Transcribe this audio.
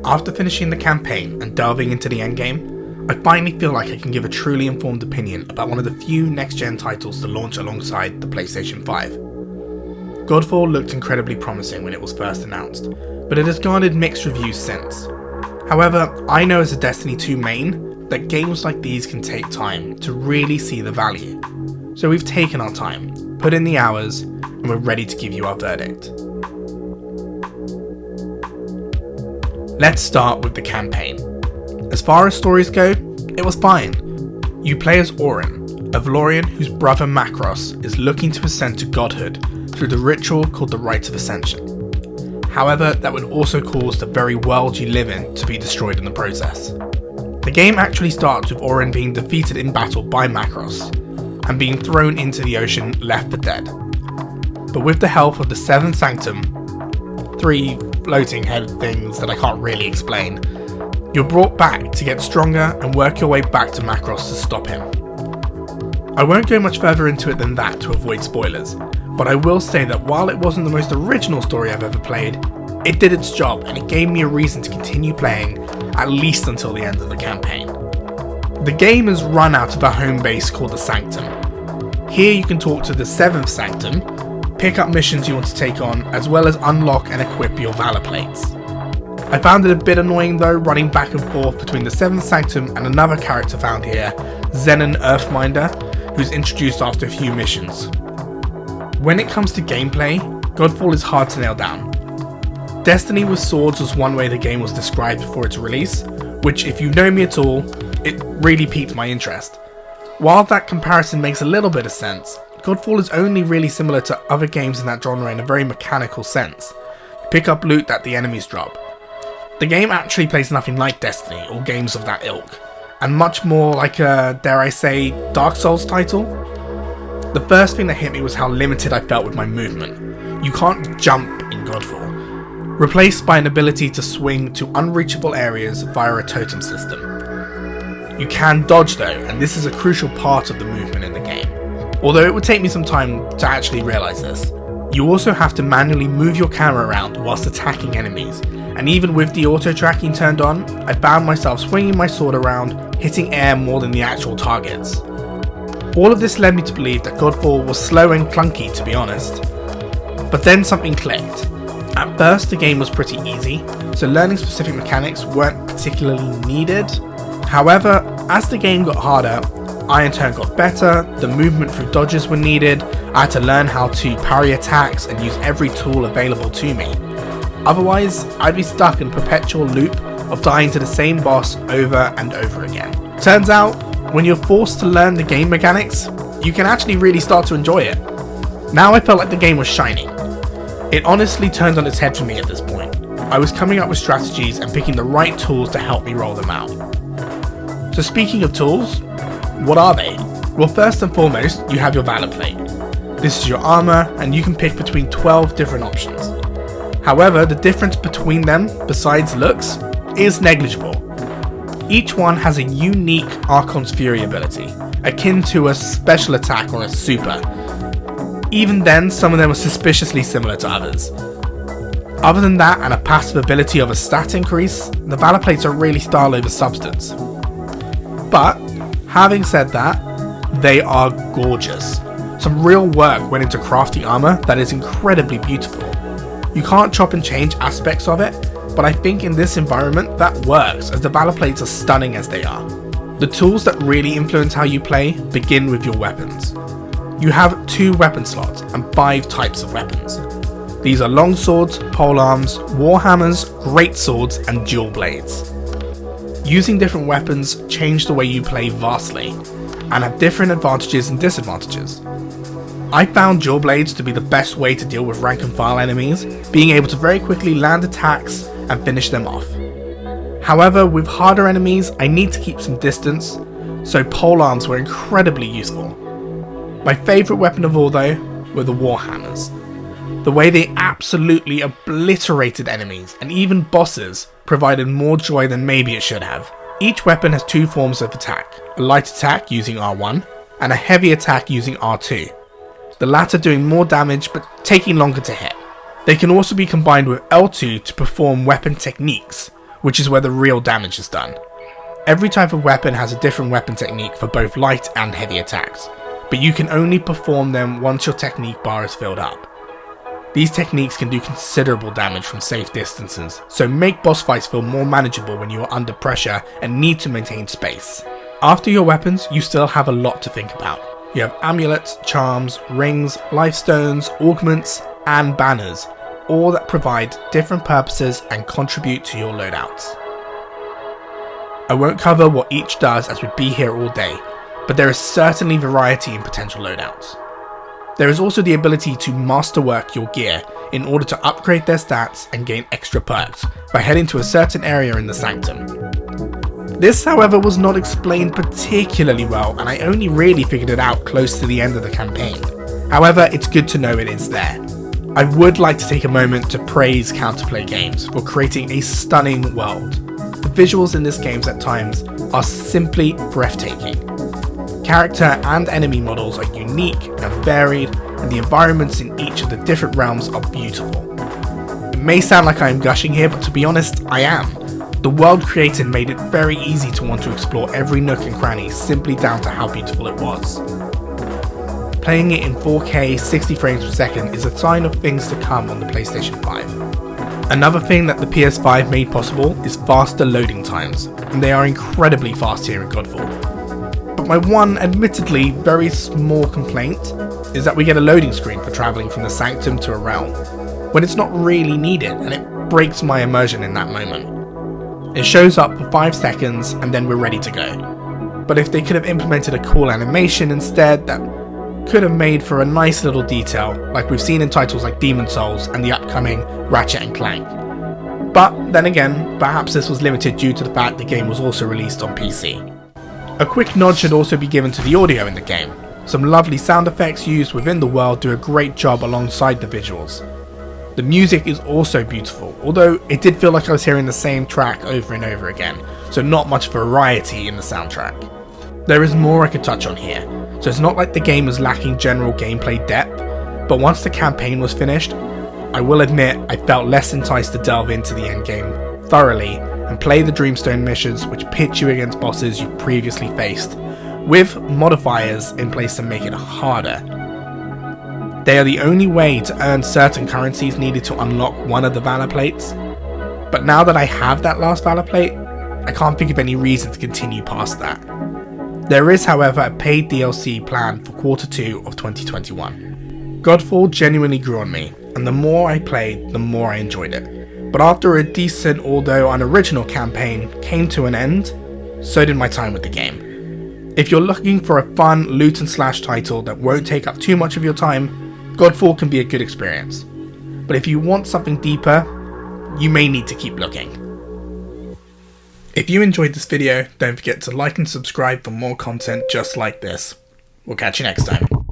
After finishing the campaign and delving into the endgame, I finally feel like I can give a truly informed opinion about one of the few next-gen titles to launch alongside the PlayStation 5. Godfall looked incredibly promising when it was first announced, but it has garnered mixed reviews since. However, I know as a Destiny 2 main that games like these can take time to really see the value. So we've taken our time, put in the hours, and we're ready to give you our verdict. Let's start with the campaign. As far as stories go, it was fine. You play as Orin, a Valorian whose brother Macross is looking to ascend to godhood through the ritual called the Rites of Ascension. However, that would also cause the very world you live in to be destroyed in the process. The game actually starts with Orin being defeated in battle by Macross and being thrown into the ocean left for dead. But with the help of the 7th Sanctum, 3 floating head things that I can't really explain, you're brought back to get stronger and work your way back to Macross to stop him. I won't go much further into it than that to avoid spoilers, but I will say that while it wasn't the most original story I've ever played, it did its job and it gave me a reason to continue playing at least until the end of the campaign. The game is run out of a home base called the Sanctum. Here you can talk to the 7th Sanctum, pick up missions you want to take on, as well as unlock and equip your Valor Plates. I found it a bit annoying though, running back and forth between the 7th Sanctum and another character found here, Zenon Earthminder, who's introduced after a few missions. When it comes to gameplay, Godfall is hard to nail down. Destiny with swords was one way the game was described before its release, which if you know me at all, it really piqued my interest. While that comparison makes a little bit of sense, Godfall is only really similar to other games in that genre in a very mechanical sense. You pick up loot that the enemies drop. The game actually plays nothing like Destiny or games of that ilk, and much more like a, dare I say, Dark Souls title. The first thing that hit me was how limited I felt with my movement. You can't jump in Godfall, replaced by an ability to swing to unreachable areas via a totem system. You can dodge though, and this is a crucial part of the movement in the game, although it would take me some time to actually realise this. You also have to manually move your camera around whilst attacking enemies, and even with the auto tracking turned on, I found myself swinging my sword around, hitting air more than the actual targets. All of this led me to believe that Godfall was slow and clunky, to be honest. But then something clicked. At first the game was pretty easy, so learning specific mechanics weren't particularly needed. However, as the game got harder, I in turn got better, the movement through dodges were needed, I had to learn how to parry attacks and use every tool available to me. Otherwise, I'd be stuck in a perpetual loop of dying to the same boss over and over again. Turns out, when you're forced to learn the game mechanics, you can actually really start to enjoy it. Now I felt like the game was shining. It honestly turned on its head for me at this point. I was coming up with strategies and picking the right tools to help me roll them out. So speaking of tools, what are they? Well, first and foremost, you have your Valor Plate. This is your armor, and you can pick between 12 different options. However, the difference between them, besides looks, is negligible. Each one has a unique Archon's Fury ability, akin to a special attack or a super. Even then, some of them are suspiciously similar to others. Other than that, and a passive ability of a stat increase, the Valor Plates are really style over substance. But, having said that, they are gorgeous. Some real work went into crafting armor that is incredibly beautiful. You can't chop and change aspects of it, but I think in this environment that works as the Valor Plates are stunning as they are. The tools that really influence how you play begin with your weapons. You have 2 weapon slots and 5 types of weapons. These are longswords, polearms, warhammers, greatswords, and dual blades. Using different weapons change the way you play vastly, and have different advantages and disadvantages. I found dual blades to be the best way to deal with rank and file enemies, being able to very quickly land attacks and finish them off. However, with harder enemies, I need to keep some distance, so polearms were incredibly useful. My favourite weapon of all though were the warhammers. The way they absolutely obliterated enemies and even bosses provided more joy than maybe it should have. Each weapon has 2 forms of attack, a light attack using R1 and a heavy attack using R2, the latter doing more damage but taking longer to hit. They can also be combined with L2 to perform weapon techniques, which is where the real damage is done. Every type of weapon has a different weapon technique for both light and heavy attacks, but you can only perform them once your technique bar is filled up. These techniques can do considerable damage from safe distances, so make boss fights feel more manageable when you are under pressure and need to maintain space. After your weapons, you still have a lot to think about. You have amulets, charms, rings, life stones, augments, and banners, all that provide different purposes and contribute to your loadouts. I won't cover what each does as we'd be here all day, but there is certainly variety in potential loadouts. There is also the ability to masterwork your gear in order to upgrade their stats and gain extra perks by heading to a certain area in the Sanctum. This, however, was not explained particularly well, and I only really figured it out close to the end of the campaign. However, it's good to know it is there. I would like to take a moment to praise Counterplay Games for creating a stunning world. The visuals in this game at times are simply breathtaking. Character and enemy models are unique and varied, and the environments in each of the different realms are beautiful. It may sound like I am gushing here, but to be honest, I am. The world created made it very easy to want to explore every nook and cranny simply down to how beautiful it was. Playing it in 4K 60 frames per second is a sign of things to come on the PlayStation 5. Another thing that the PS5 made possible is faster loading times, and they are incredibly fast here in Godfall. But my one, admittedly very small complaint is that we get a loading screen for travelling from the Sanctum to a realm, when it's not really needed, and it breaks my immersion in that moment. It shows up for 5 seconds and then we're ready to go. But if they could have implemented a cool animation instead, that could have made for a nice little detail, like we've seen in titles like Demon's Souls and the upcoming Ratchet & Clank. But then again, perhaps this was limited due to the fact the game was also released on PC. A quick nod should also be given to the audio in the game. Some lovely sound effects used within the world do a great job alongside the visuals. The music is also beautiful, although it did feel like I was hearing the same track over and over again, so not much variety in the soundtrack. There is more I could touch on here, so it's not like the game was lacking general gameplay depth, but once the campaign was finished, I will admit I felt less enticed to delve into the endgame thoroughly and play the Dreamstone missions which pit you against bosses you previously faced, with modifiers in place to make it harder. They are the only way to earn certain currencies needed to unlock one of the Valor Plates, but now that I have that last Valor Plate, I can't think of any reason to continue past that. There is, however, a paid DLC planned for Q2 of 2021. Godfall genuinely grew on me, and the more I played, the more I enjoyed it. But after a decent, although unoriginal campaign came to an end, so did my time with the game. If you're looking for a fun loot and slash title that won't take up too much of your time, Godfall can be a good experience. But if you want something deeper, you may need to keep looking. If you enjoyed this video, don't forget to like and subscribe for more content just like this. We'll catch you next time.